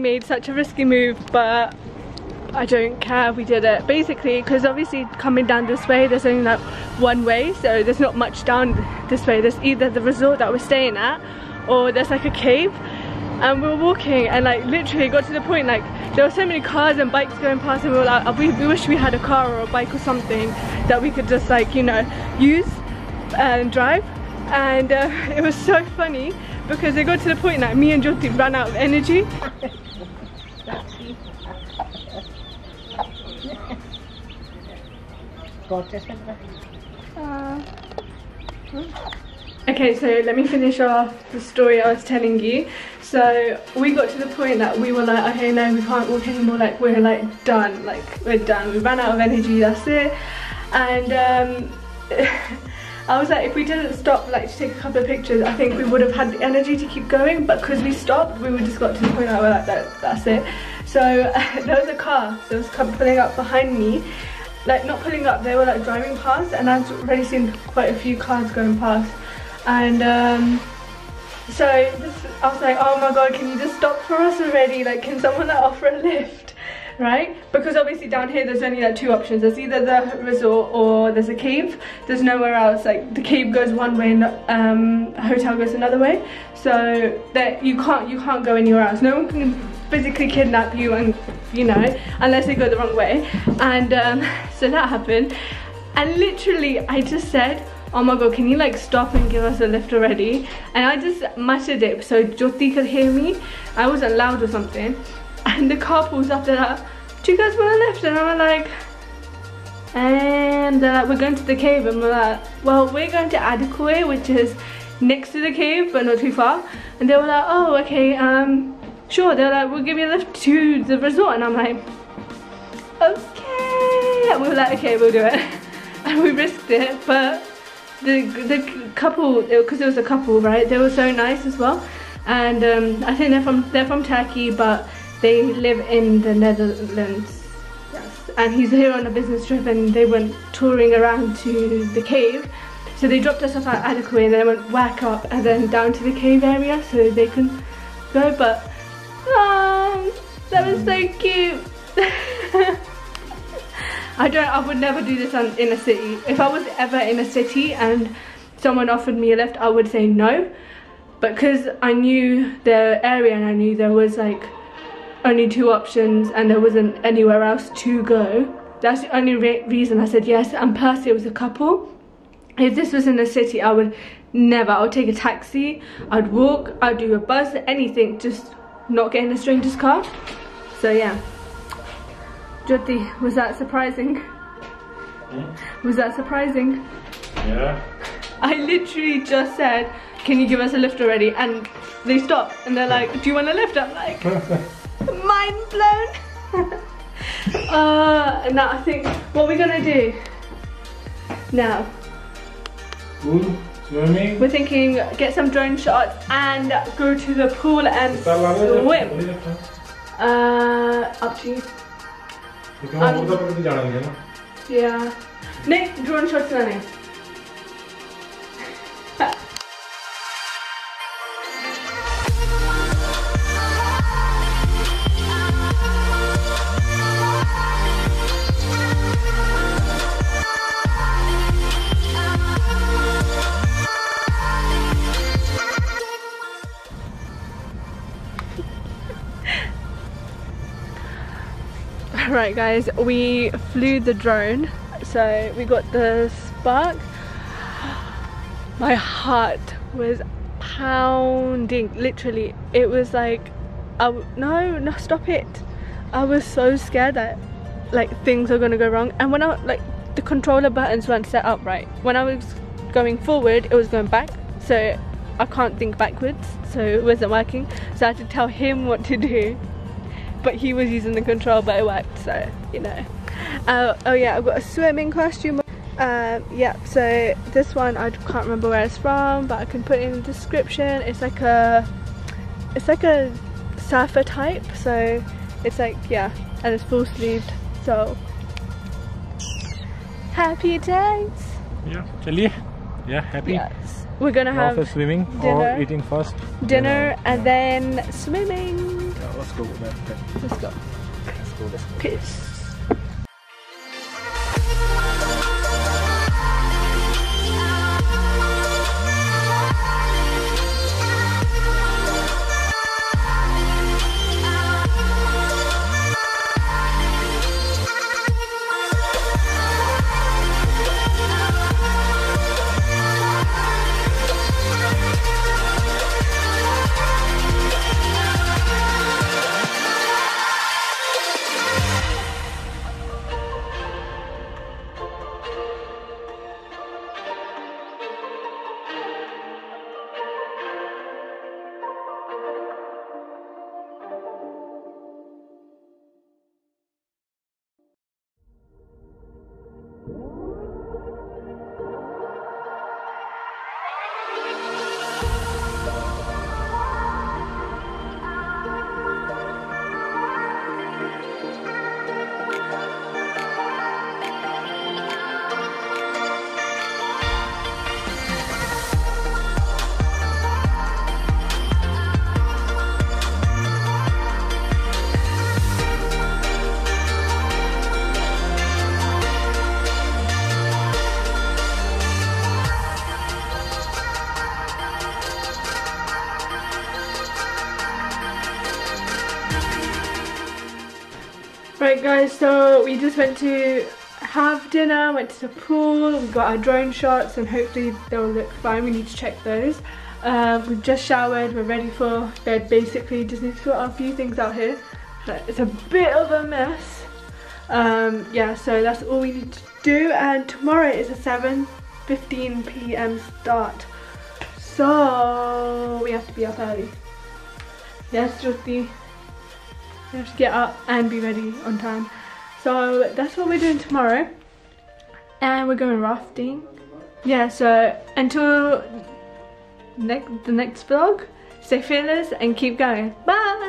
made such a risky move, but I don't care, we did it. Basically, because obviously coming down this way, there's only like one way, so there's not much down this way. There's either the resort that we're staying at, or there's like a cave. And we were walking, and like literally got to the point like there were so many cars and bikes going past, and we were like, we wish we had a car or a bike or something that we could just like, you know, use and drive. And it was so funny because it got to the point that me and Jyoti ran out of energy. Okay, so let me finish off the story I was telling you. So we got to the point that we were like, okay, no, we can't walk anymore, like we're like done, like we're done, we ran out of energy, that's it. And I was like, if we didn't stop like to take a couple of pictures, I think we would have had the energy to keep going, but because we stopped, we would just got to the point that we're like, that's it. So there was a car that was pulling up behind me, like not pulling up, they were like driving past, and I've already seen quite a few cars going past. And so I was like, oh my god, can you just stop for us already? Like, can someone like offer a lift, right? Because obviously down here there's only like two options. There's either the resort or there's a cave. There's nowhere else. Like the cave goes one way and a hotel goes another way. So that you can't go anywhere else. No one can physically kidnap you, and you know, unless they go the wrong way. And so that happened, and literally I just said, oh my god, can you like stop and give us a lift already? And I just muttered it so Jyoti could hear me. I wasn't loud or something. And the car pulls after that, do you guys want a lift? And I'm like, and they're like, we're going to the cave. And we're like, well, we're going to HITCHHIKED, which is next to the cave but not too far. And they were like, oh okay, sure. They're like, we'll give you a lift to the resort. And I'm like, okay. And we were like, okay, we'll do it. And we risked it, but the couple, because it was a couple, right, they were so nice as well. And I think they're from Turkey, but they live in the Netherlands. Yes. And he's here on a business trip, and they went touring around to the cave. So they dropped us off at HITCHHIKED, and then went whack up and then down to the cave area so they can go. But that was so cute. I would never do this in a city. If I was ever in a city and someone offered me a lift, I would say no. But because I knew the area and I knew there was like only two options and there wasn't anywhere else to go, that's the only reason I said yes. And plus it was a couple. If this was in a city, I would never. I would take a taxi, I'd walk, I'd do a bus, anything, just not get in a stranger's car. So yeah. Jyoti, was that surprising? Was that surprising? Yeah. I literally just said, can you give us a lift already? And they stopped and they're like, do you want a lift? I'm like, mind blown. Now I think, what we're gonna do now? Pool, swimming. We're thinking get some drone shots and go to the pool and swim. Up to you. Yeah. Nick, drone shots learning. Right guys, we flew the drone, so we got the Spark. My heart was pounding, literally. It was like, no, stop it. I was so scared that like things are gonna go wrong. And when the controller buttons weren't set up right. When I was going forward, it was going back, so I can't think backwards, so it wasn't working. So I had to tell him what to do. But he was using the control, but it worked, so you know. Oh yeah, I've got a swimming costume. Yeah, so this one I can't remember where it's from, but I can put it in the description. It's like a surfer type, so it's like, yeah, and it's full sleeved. So happy days. Yeah, chaliye. Yeah, happy. Yes, we're gonna have swimming dinner, or eating first. Dinner and then swimming. let's go then. Let's go. Let's go. Peace. Right guys, so we just went to have dinner, went to the pool, we got our drone shots and hopefully they'll look fine. We need to check those. We've just showered, we're ready for bed basically, just need to sort out a few things out here. It's a bit of a mess. Yeah, so that's all we need to do, and tomorrow is a 7:15 PM start. So we have to be up early. Yes, Jyoti. We have to get up and be ready on time. So that's what we're doing tomorrow. And we're going rafting. Yeah, so until the next vlog, stay fearless and keep going. Bye!